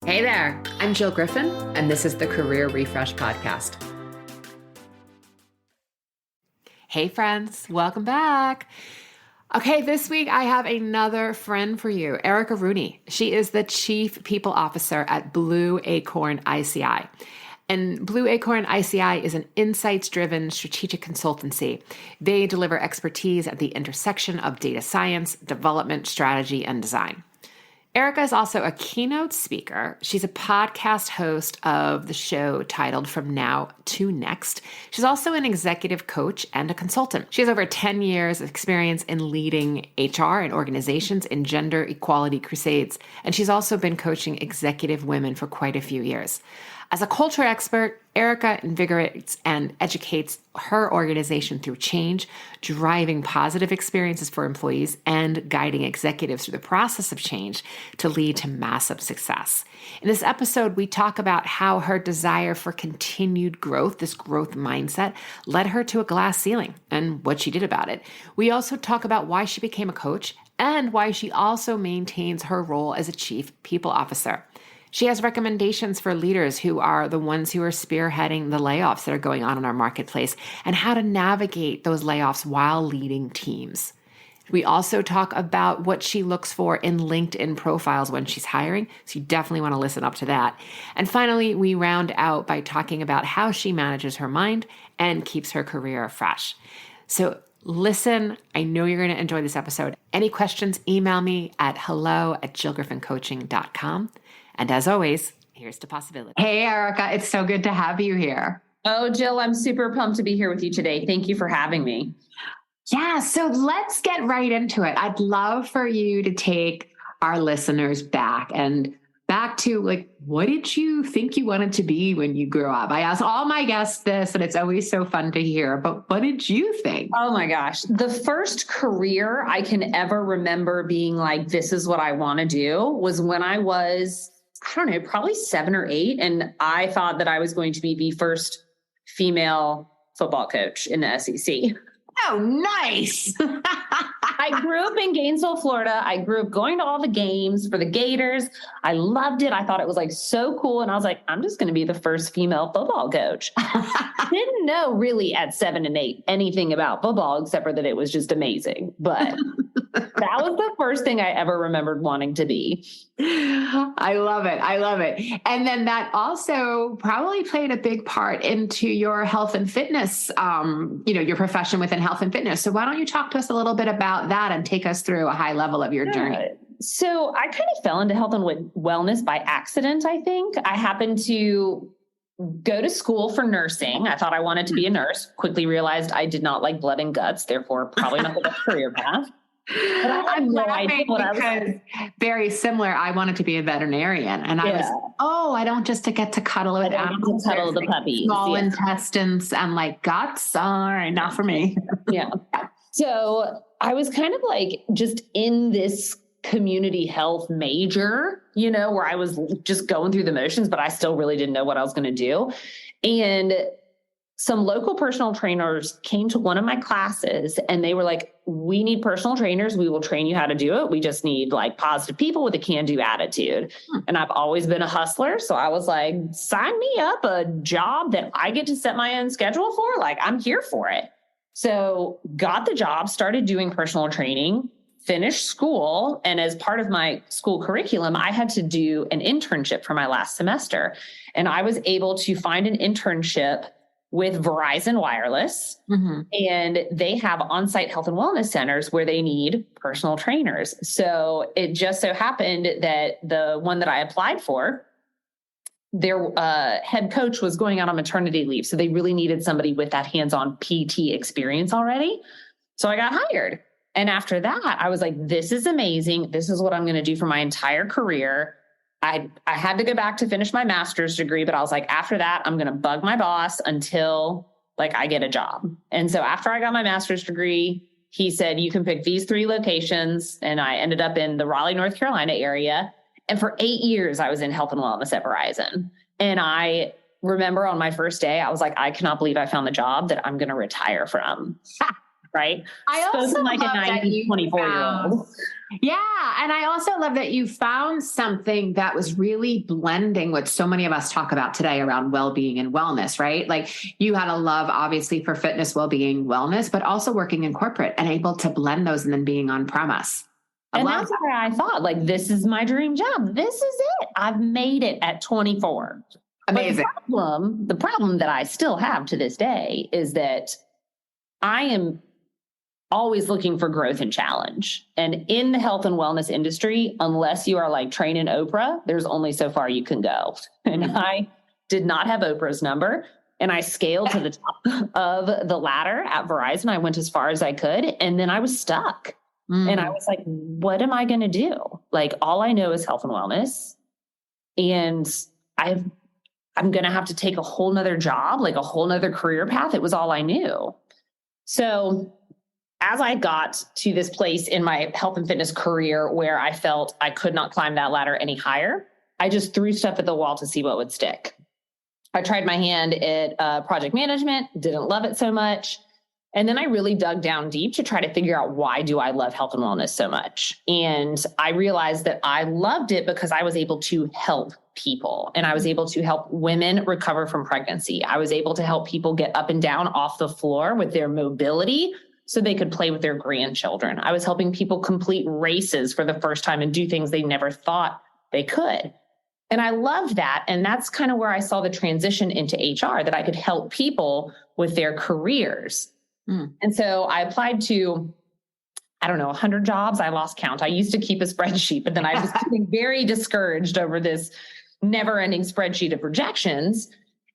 Hey there, I'm Jill Griffin, and this is the Career Refresh Podcast. Hey friends, welcome back. Okay, this week I have another friend for you, Erica Rooney. She is the Chief People Officer at Blue Acorn ICI. And Blue Acorn ICI is an insights-driven strategic consultancy. They deliver expertise at the intersection of data science, development, strategy, and design. Erica is also a keynote speaker. She's a podcast host of the show titled From Now to Next. She's also an executive coach and a consultant. She has over 10 years of experience in leading HR and organizations in gender equality crusades, and she's also been coaching executive women for quite a few years. As a culture expert, Erica invigorates and educates her organization through change, driving positive experiences for employees and guiding executives through the process of change to lead to massive success. In this episode, we talk about how her desire for continued growth, this growth mindset, led her to a glass ceiling and what she did about it. We also talk about why she became a coach and why she also maintains her role as a chief people officer. She has recommendations for leaders who are the ones who are spearheading the layoffs that are going on in our marketplace and how to navigate those layoffs while leading teams. We also talk about what she looks for in LinkedIn profiles when she's hiring, so you definitely want to listen up to that. And finally, we round out by talking about how she manages her mind and keeps her career fresh. So listen, I know you're going to enjoy this episode. Any questions, email me at hello@jillgriffincoaching.com. And as always, here's to possibility. Hey, Erica, it's so good to have you here. Oh, Jill, I'm super pumped to be here with you today. Thank you for having me. Yeah, so let's get right into it. I'd love for you to take our listeners back to what did you think you wanted to be when you grew up? I ask all my guests this, and it's always so fun to hear, but what did you think? Oh my gosh. The first career I can ever remember being like, this is what I want to do was when I was, I don't know, probably 7 or 8. And I thought that I was going to be the first female football coach in the SEC. Oh, nice. I grew up in Gainesville, Florida. I grew up going to all the games for the Gators. I loved it. I thought it was like so cool. And I was like, I'm just going to be the first female football coach. Didn't know really at 7 and 8 anything about football, except for that it was just amazing. But that was the first thing I ever remembered wanting to be. I love it. I love it. And then that also probably played a big part into your health and fitness, your profession within health and fitness. So why don't you talk to us a little bit about that and take us through a high level of your journey? So I kind of fell into health and wellness by accident, I think. I happened to go to school for nursing. I thought I wanted to be a nurse, quickly realized I did not like blood and guts, therefore probably not the best career path. But I'm laughing because very similar. I wanted to be a veterinarian, and I was, I don't just get to cuddle with animals, cuddle the puppies, small intestines, and guts. All right, not for me. Yeah. So I was kind of just in this community health major, where I was just going through the motions, but I still really didn't know what I was going to do. And some local personal trainers came to one of my classes and they were like, we need personal trainers. We will train you how to do it. We just need positive people with a can-do attitude. And I've always been a hustler. So I was like, sign me up, a job that I get to set my own schedule for. I'm here for it. So got the job, started doing personal training, finished school. And as part of my school curriculum, I had to do an internship for my last semester. And I was able to find an internship with Verizon Wireless, and they have on-site health and wellness centers where they need personal trainers. So it just so happened that the one that I applied for, their head coach was going out on maternity leave. So they really needed somebody with that hands-on PT experience already. So I got hired. And after that, I was like, this is amazing. This is what I'm going to do for my entire career. I had to go back to finish my master's degree, but I was like, after that, I'm going to bug my boss until I get a job. And so after I got my master's degree, he said, you can pick these 3 locations. And I ended up in the Raleigh, North Carolina area. And for 8 years, I was in health and wellness at Verizon. And I remember on my first day, I was like, I cannot believe I found the job that I'm going to retire from. Right? I also like a 24-year-old. Yeah. And I also love that you found something that was really blending what so many of us talk about today around well-being and wellness, right? Like you had a love, obviously, for fitness, well-being, wellness, but also working in corporate and able to blend those and then being on premise. And that's where I thought, like, this is my dream job. This is it. I've made it at 24. Amazing. But the problem that I still have to this day is that I am always looking for growth and challenge. And in the health and wellness industry, unless you are like training Oprah, there's only so far you can go. And I did not have Oprah's number. And I scaled to the top of the ladder at Verizon. I went as far as I could. And then I was stuck. And I was like, what am I going to do? Like, all I know is health and wellness. And I'm going to have to take a whole nother job, like a whole nother career path. It was all I knew. So as I got to this place in my health and fitness career where I felt I could not climb that ladder any higher, I just threw stuff at the wall to see what would stick. I tried my hand at project management, didn't love it so much. And then I really dug down deep to try to figure out, why do I love health and wellness so much? And I realized that I loved it because I was able to help people, and I was able to help women recover from pregnancy. I was able to help people get up and down off the floor with their mobility so they could play with their grandchildren. I was helping people complete races for the first time and do things they never thought they could. And I loved that. And that's kind of where I saw the transition into HR, that I could help people with their careers. And so I applied to, 100 jobs. I lost count. I used to keep a spreadsheet, but then I was getting very discouraged over this never-ending spreadsheet of rejections.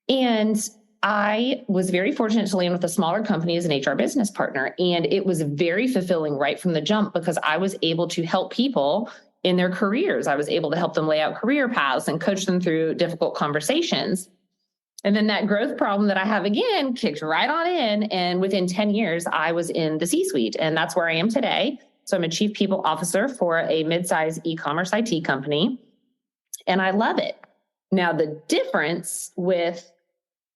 And I was very fortunate to land with a smaller company as an HR business partner. And it was very fulfilling right from the jump, because I was able to help people in their careers. I was able to help them lay out career paths and coach them through difficult conversations. And then that growth problem that I have again kicked right on in. And within 10 years, I was in the C-suite, and that's where I am today. So I'm a chief people officer for a mid-size e-commerce IT company, and I love it. Now, the difference with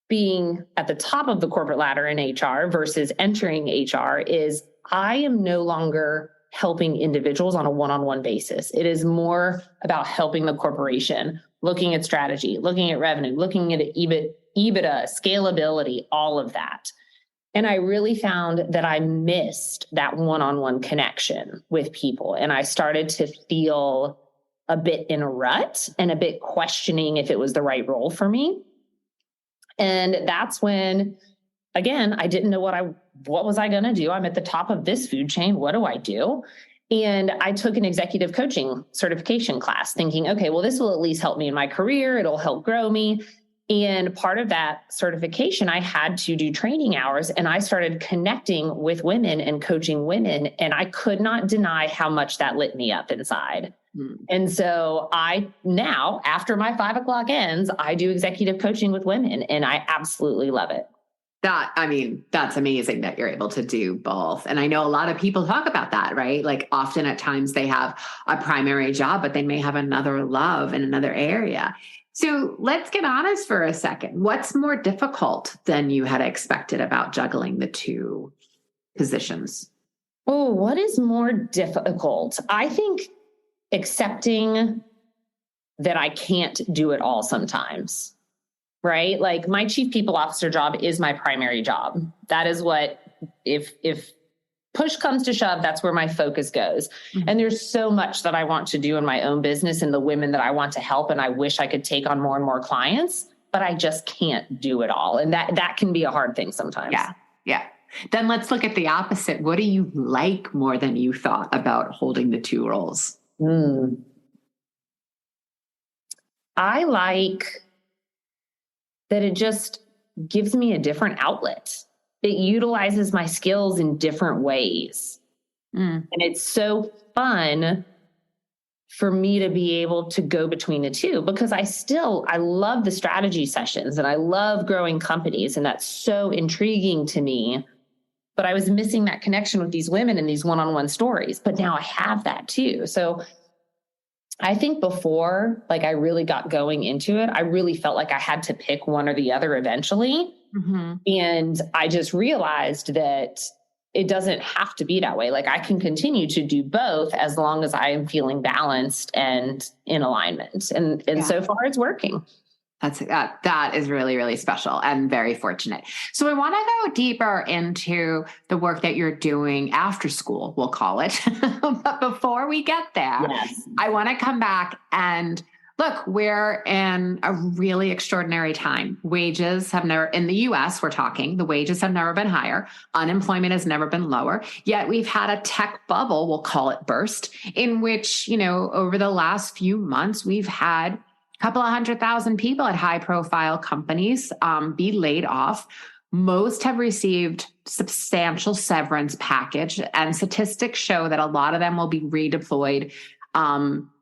being at the top of the corporate ladder in HR versus entering HR is I am no longer helping individuals on a one-on-one basis. It is more about helping the corporation, looking at strategy, looking at revenue, looking at EBITDA, scalability, all of that. And I really found that I missed that one-on-one connection with people. And I started to feel a bit in a rut and a bit questioning if it was the right role for me. And that's when, again, I didn't know what was I going to do? I'm at the top of this food chain. What do I do? And I took an executive coaching certification class thinking, okay, well, this will at least help me in my career. It'll help grow me. And part of that certification, I had to do training hours, and I started connecting with women and coaching women. And I could not deny how much that lit me up inside. And so now, after my 5 o'clock ends, I do executive coaching with women, and I absolutely love it. That's amazing that you're able to do both. And I know a lot of people talk about that, right? Like often at times they have a primary job, but they may have another love in another area. So let's get honest for a second. What's more difficult than you had expected about juggling the two positions? Oh, what is more difficult? I think accepting that I can't do it all sometimes. Right? Like my chief people officer job is my primary job. That is what, if push comes to shove, that's where my focus goes. And there's so much that I want to do in my own business and the women that I want to help. And I wish I could take on more and more clients, but I just can't do it all. And that can be a hard thing sometimes. Yeah. Then let's look at the opposite. What do you like more than you thought about holding the two roles? I like that it just gives me a different outlet. It utilizes my skills in different ways. And it's so fun for me to be able to go between the two, because I love the strategy sessions and I love growing companies. And that's so intriguing to me. But I was missing that connection with these women and these one-on-one stories. But now I have that too. So I think before, like I really got going into it, I really felt like I had to pick one or the other eventually. And I just realized that it doesn't have to be that way. Like I can continue to do both as long as I am feeling balanced and in alignment. And so far it's working. That is really, really special and very fortunate. So I want to go deeper into the work that you're doing after school, we'll call it. But before we get there, I want to come back and look, we're in a really extraordinary time. Wages have never, in the US, we're talking, the wages have never been higher. Unemployment has never been lower. Yet we've had a tech bubble, we'll call it burst, in which, over the last few months, we've had couple of 100,000 people at high profile companies be laid off. Most have received substantial severance package, and statistics show that a lot of them will be redeployed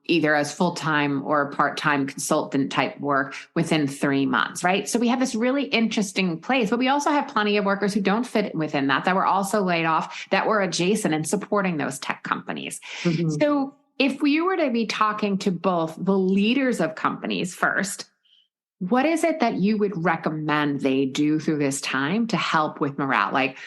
either as full-time or part-time consultant type work within 3 months, right? So we have this really interesting place, but we also have plenty of workers who don't fit within that were also laid off, that were adjacent and supporting those tech companies. Mm-hmm. So if we were to be talking to both the leaders of companies first, what is it that you would recommend they do through this time to help with morale? Like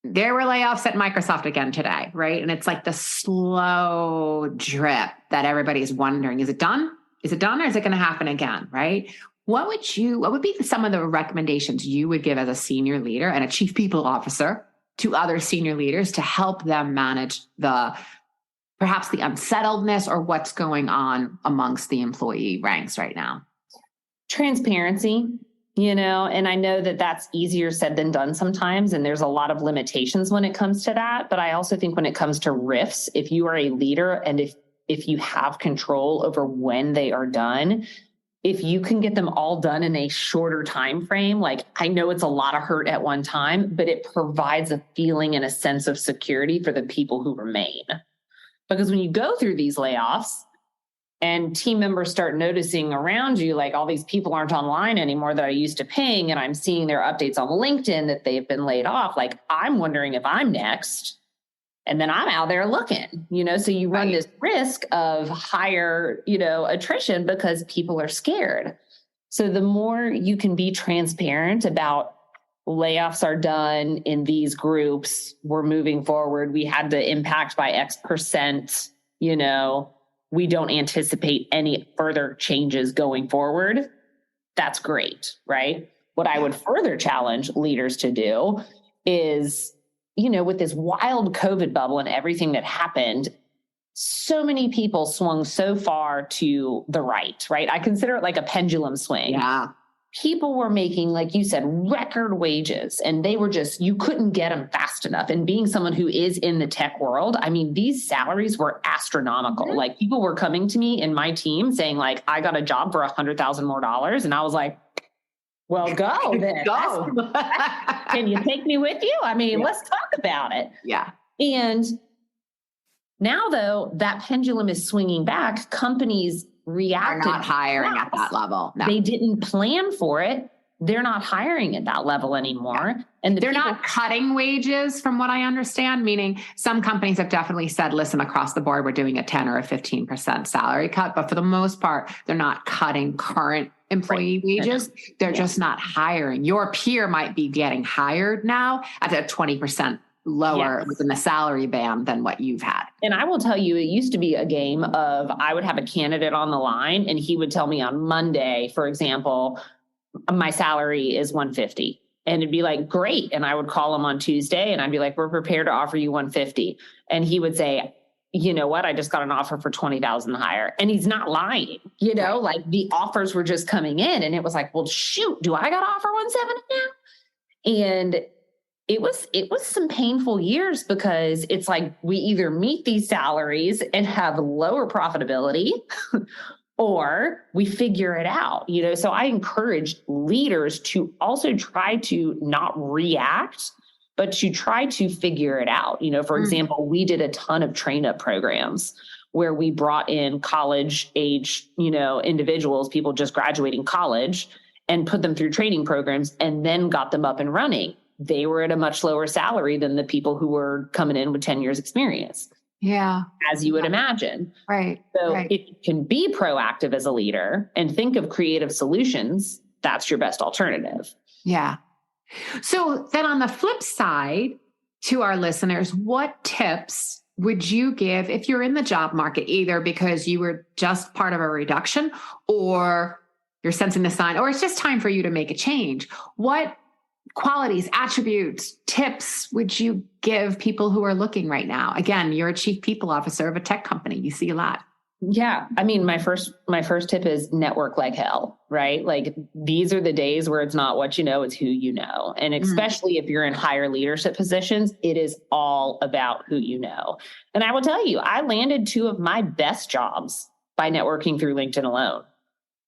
there were layoffs at Microsoft again today, right? And it's like the slow drip that everybody's wondering, is it done? Is it done or is it going to happen again, right? What would be some of the recommendations you would give as a senior leader and a chief people officer to other senior leaders to help them manage perhaps the unsettledness or what's going on amongst the employee ranks right now? Transparency, and I know that that's easier said than done sometimes. And there's a lot of limitations when it comes to that. But I also think when it comes to RIFs, if you are a leader and if you have control over when they are done, if you can get them all done in a shorter time frame, like I know it's a lot of hurt at one time, but it provides a feeling and a sense of security for the people who remain. Because when you go through these layoffs and team members start noticing around you, like all these people aren't online anymore that I used to ping, and I'm seeing their updates on LinkedIn that they've been laid off, like I'm wondering if I'm next. And then I'm out there looking, so you run this risk of higher, attrition because people are scared. So the more you can be transparent about layoffs are done in these groups, we're moving forward, we had the impact by X percent, we don't anticipate any further changes going forward. That's great, right? What I would further challenge leaders to do is, with this wild COVID bubble and everything that happened, so many people swung so far to the right? I consider it like a pendulum swing. Yeah. People were making, like you said, record wages, and they were you couldn't get them fast enough. And being someone who is in the tech world, I mean, these salaries were astronomical. Mm-hmm. Like people were coming to me in my team saying like, I got a job for $100,000 more. And I was like, well, go then. Go. Can you take me with you? I mean, let's talk about it. Yeah. And now though, that pendulum is swinging back. Companies reacted. Are not hiring at that level. No. They didn't plan for it. They're not hiring at that level anymore. Yeah. And they're not cutting wages from what I understand, meaning some companies have definitely said, listen, across the board, we're doing a 10 or a 15% salary cut. But for the most part, they're not cutting current employee wages. They're just not hiring. Your peer might be getting hired now at a 20% lower within the salary band than what you've had. And I will tell you, it used to be a game of I would have a candidate on the line and he would tell me on Monday, for example, my salary is $150. And it'd be like, great. And I would call him on Tuesday and I'd be like, we're prepared to offer you $150. And he would say, you know what? I just got an offer for $20,000 higher. And he's not lying, like the offers were just coming in and it was like, well, shoot, do I got to offer 170 now? And it was some painful years because it's like we either meet these salaries and have lower profitability or we figure it out, So I encourage leaders to also try to not react, but to try to figure it out. For example, we did a ton of train up programs where we brought in college age, individuals, people just graduating college, and put them through training programs and then got them up and running. They were at a much lower salary than the people who were coming in with 10 years experience. Yeah. As you would imagine. Right. So if you can be proactive as a leader and think of creative solutions, that's your best alternative. Yeah. So then on the flip side, to our listeners, what tips would you give if you're in the job market, either because you were just part of a reduction or you're sensing the sign, or it's just time for you to make a change? What qualities, attributes, tips would you give people who are looking right now? Again, you're a chief people officer of a tech company. You see a lot. Yeah. I mean, my first tip is network like hell, right? Like, these are the days where it's not what you know, it's who you know. And especially if you're in higher leadership positions, it is all about who you know. And I will tell you, I landed 2 of my best jobs by networking through LinkedIn alone.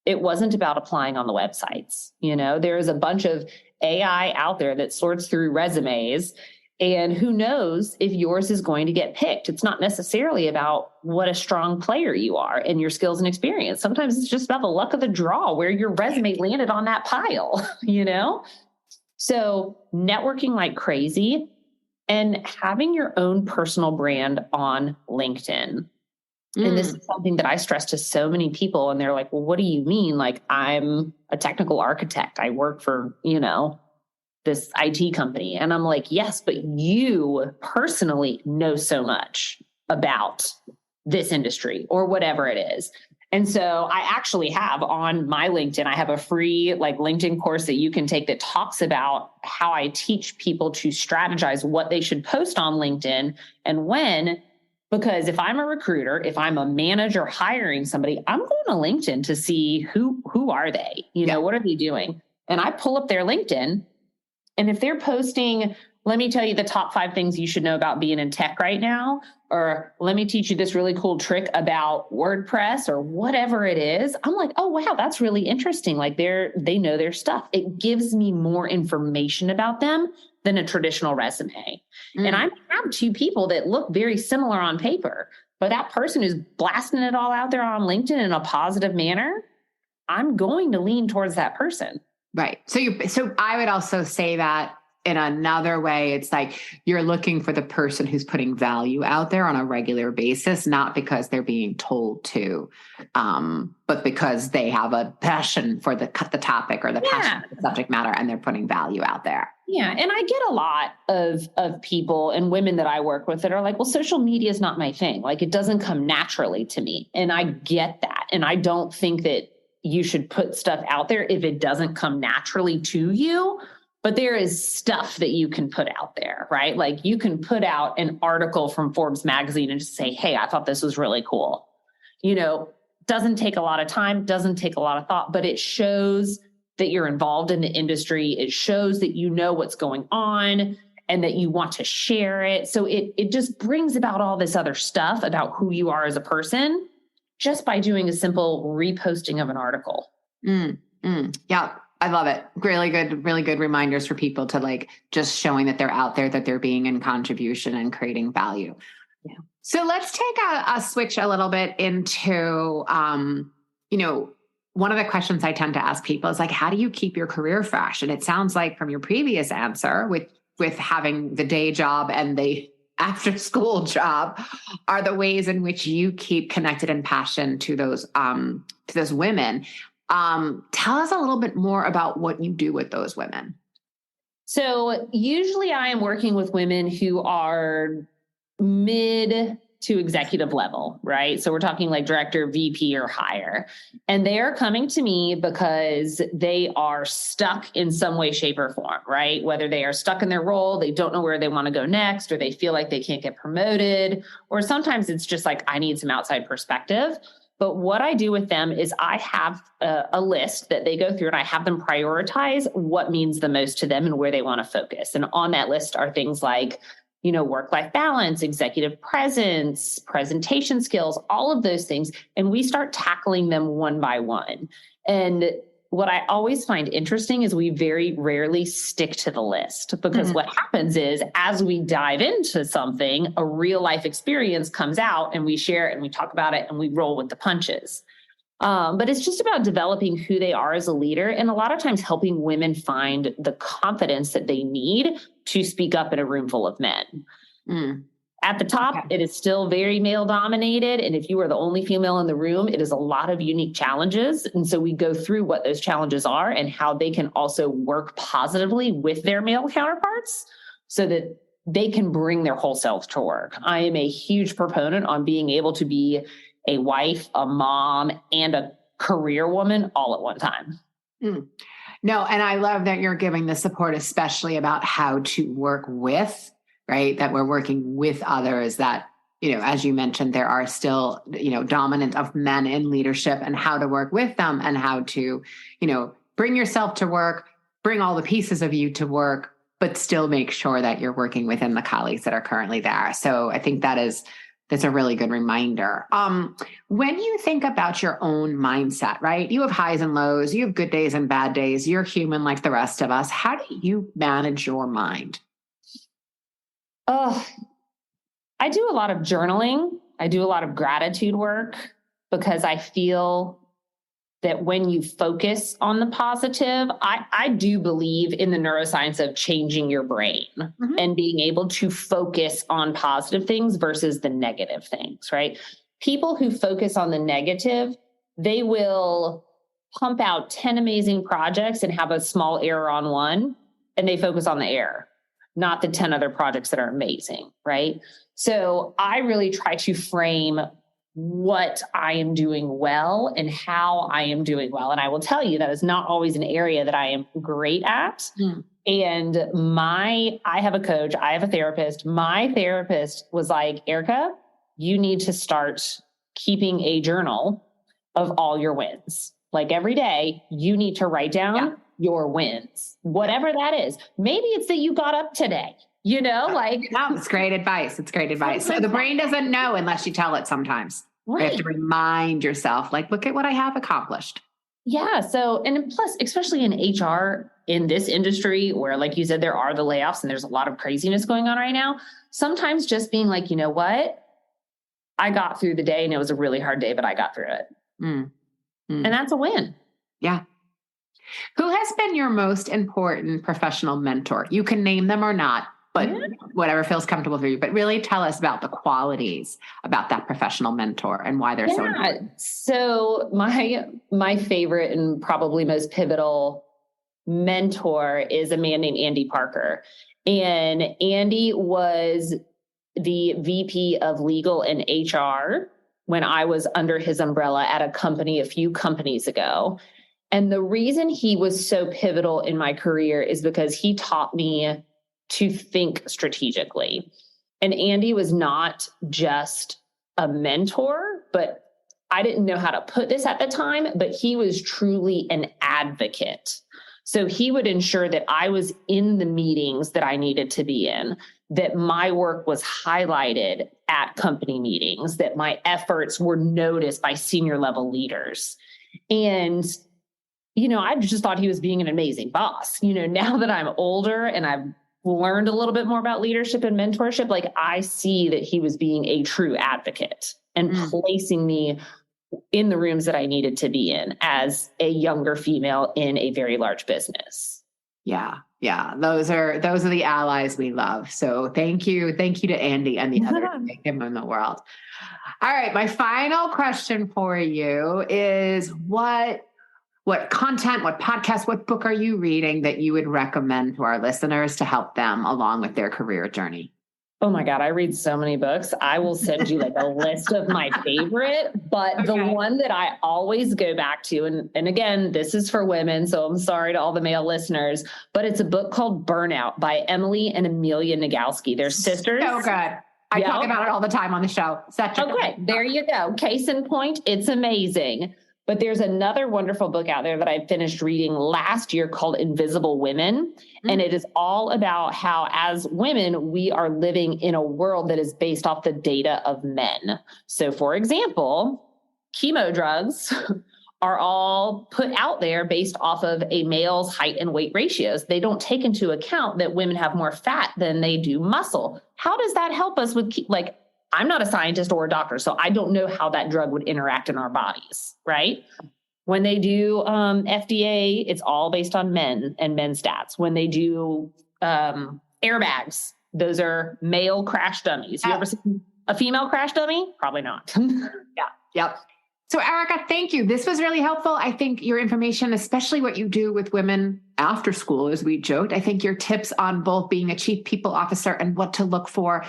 It wasn't about applying on the websites. There is a bunch of AI out there that sorts through resumes, and who knows if yours is going to get picked. It's not necessarily about what a strong player you are and your skills and experience. Sometimes it's just about the luck of the draw where your resume landed on that pile, So networking like crazy and having your own personal brand on LinkedIn. And this is something that I stress to so many people. And they're like, well, what do you mean? Like, I'm a technical architect. I work for, this IT company. And I'm like, yes, but you personally know so much about this industry or whatever it is. And so I actually have on my LinkedIn, I have a free LinkedIn course that you can take that talks about how I teach people to strategize what they should post on LinkedIn and when. Because if I'm a recruiter, if I'm a manager hiring somebody, I'm going to LinkedIn to see who are they, what are they doing? And I pull up their LinkedIn, and if they're posting, let me tell you the top 5 things you should know about being in tech right now, or let me teach you this really cool trick about WordPress or whatever it is, I'm like, oh, wow, that's really interesting. Like, they know their stuff. It gives me more information about them than a traditional resume. And I have 2 people that look very similar on paper, but that person who's blasting it all out there on LinkedIn in a positive manner, I'm going to lean towards that person. Right. So I would also say that in another way, it's like you're looking for the person who's putting value out there on a regular basis, not because they're being told to, but because they have a passion for the topic or the passion for the subject matter, and they're putting value out there. Yeah. And I get a lot of people and women that I work with that are like, well, social media is not my thing. Like, it doesn't come naturally to me. And I get that. And I don't think that you should put stuff out there if it doesn't come naturally to you. But there is stuff that you can put out there, right? Like, you can put out an article from Forbes magazine and just say, hey, I thought this was really cool. Doesn't take a lot of time, doesn't take a lot of thought, but it shows that you're involved in the industry. It shows that you know what's going on and that you want to share it. So it just brings about all this other stuff about who you are as a person just by doing a simple reposting of an article. Yeah. I love it. Really good reminders for people to just showing that they're out there, that they're being in contribution and creating value. Yeah. So let's take a switch a little bit into, one of the questions I tend to ask people is how do you keep your career fresh? And it sounds like from your previous answer with having the day job and the after school job are the ways in which you keep connected and passion to those women. Tell us a little bit more about what you do with those women. So usually I am working with women who are mid to executive level, right? So we're talking like director, VP, or higher. And they are coming to me because they are stuck in some way, shape, or form, right? Whether they are stuck in their role, they don't know where they want to go next, or they feel like they can't get promoted, or sometimes it's just like, I need some outside perspective. But what I do with them is I have a list that they go through, and I have them prioritize what means the most to them and where they want to focus. And on that list are things like, work-life balance, executive presence, presentation skills, all of those things. And we start tackling them one by one. And what I always find interesting is we very rarely stick to the list, because what happens is as we dive into something, a real life experience comes out and we share it and we talk about it and we roll with the punches. But it's just about developing who they are as a leader, and a lot of times helping women find the confidence that they need to speak up in a room full of men. At the top, It is still very male dominated. And if you are the only female in the room, it is a lot of unique challenges. And so we go through what those challenges are and how they can also work positively with their male counterparts so that they can bring their whole selves to work. I am a huge proponent on being able to be a wife, a mom, and a career woman all at one time. No, and I love that you're giving the support, especially about how to work with, right? That we're working with others, that, as you mentioned, there are still, dominant of men in leadership, and how to work with them, and how to, bring yourself to work, bring all the pieces of you to work, but still make sure that you're working within the colleagues that are currently there. So I think that's a really good reminder. When you think about your own mindset, right? You have highs and lows, you have good days and bad days. You're human like the rest of us. How do you manage your mind? Oh, I do a lot of journaling. I do a lot of gratitude work, because I feel that when you focus on the positive, I do believe in the neuroscience of changing your brain and being able to focus on positive things versus the negative things, right? People who focus on the negative, they will pump out 10 amazing projects and have a small error on one, and they focus on the error, not the 10 other projects that are amazing, right? So I really try to frame what I am doing well and how I am doing well. And I will tell you that is not always an area that I am great at. And I have a coach, I have a therapist. My therapist was like, Erica, you need to start keeping a journal of all your wins. Like every day you need to write down your wins, whatever that is. Maybe it's that you got up today. No, it's great advice. It's great advice. So the brain doesn't know unless you tell it sometimes. Right. You have to remind yourself, look at what I have accomplished. Yeah. So, and plus, especially in HR, in this industry where, like you said, there are the layoffs and there's a lot of craziness going on right now. Sometimes just being like, you know what? I got through the day and it was a really hard day, but I got through it. And that's a win. Yeah. Who has been your most important professional mentor? You can name them or not, but whatever feels comfortable for you. But really tell us about the qualities about that professional mentor and why they're so important. So my favorite and probably most pivotal mentor is a man named Andy Parker. And Andy was the VP of legal and HR when I was under his umbrella at a company a few companies ago. And the reason he was so pivotal in my career is because he taught me to think strategically. And Andy was not just a mentor, but I didn't know how to put this at the time, but he was truly an advocate. So he would ensure that I was in the meetings that I needed to be in, that my work was highlighted at company meetings, that my efforts were noticed by senior level leaders. And I just thought he was being an amazing boss. Now that I'm older and I've learned a little bit more about leadership and mentorship, I see that he was being a true advocate and placing me in the rooms that I needed to be in as a younger female in a very large business. Yeah. Yeah. Those are the allies we love. So thank you. Thank you to Andy and the others who make him in the world. All right. My final question for you is what content, what podcast, what book are you reading that you would recommend to our listeners to help them along with their career journey? Oh my God, I read so many books. I will send you a list of my favorite, but the one that I always go back to, and again, this is for women, so I'm sorry to all the male listeners, but it's a book called Burnout by Emily and Amelia Nagoski. They're sisters. So good. I talk about it all the time on the show. There you go. Case in point, it's amazing. But there's another wonderful book out there that I finished reading last year called Invisible Women. And it is all about how, as women, we are living in a world that is based off the data of men. So, for example, chemo drugs are all put out there based off of a male's height and weight ratios. They don't take into account that women have more fat than they do muscle. How does that help us with, I'm not a scientist or a doctor, so I don't know how that drug would interact in our bodies, right? When they do FDA, it's all based on men and men's stats. When they do airbags, those are male crash dummies. You ever seen a female crash dummy? Probably not. Yeah. Yep. So Erica, thank you. This was really helpful. I think your information, especially what you do with women after school, as we joked, I think your tips on both being a chief people officer and what to look for,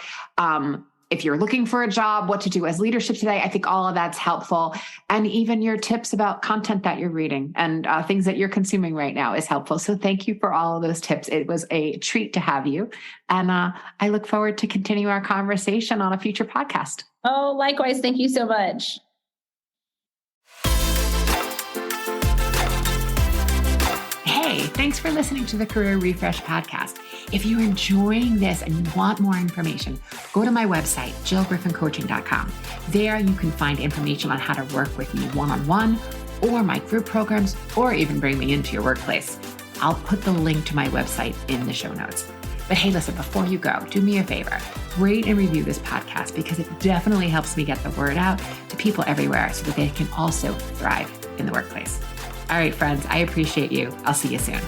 if you're looking for a job, what to do as leadership today, I think all of that's helpful. And even your tips about content that you're reading and things that you're consuming right now is helpful. So thank you for all of those tips. It was a treat to have you. And I look forward to continue our conversation on a future podcast. Oh, likewise. Thank you so much. Hey, thanks for listening to the Career Refresh podcast. If you're enjoying this and you want more information, go to my website, jillgriffincoaching.com. There you can find information on how to work with me one-on-one or my group programs, or even bring me into your workplace. I'll put the link to my website in the show notes. But hey, listen, before you go, do me a favor, rate and review this podcast because it definitely helps me get the word out to people everywhere so that they can also thrive in the workplace. All right, friends, I appreciate you. I'll see you soon.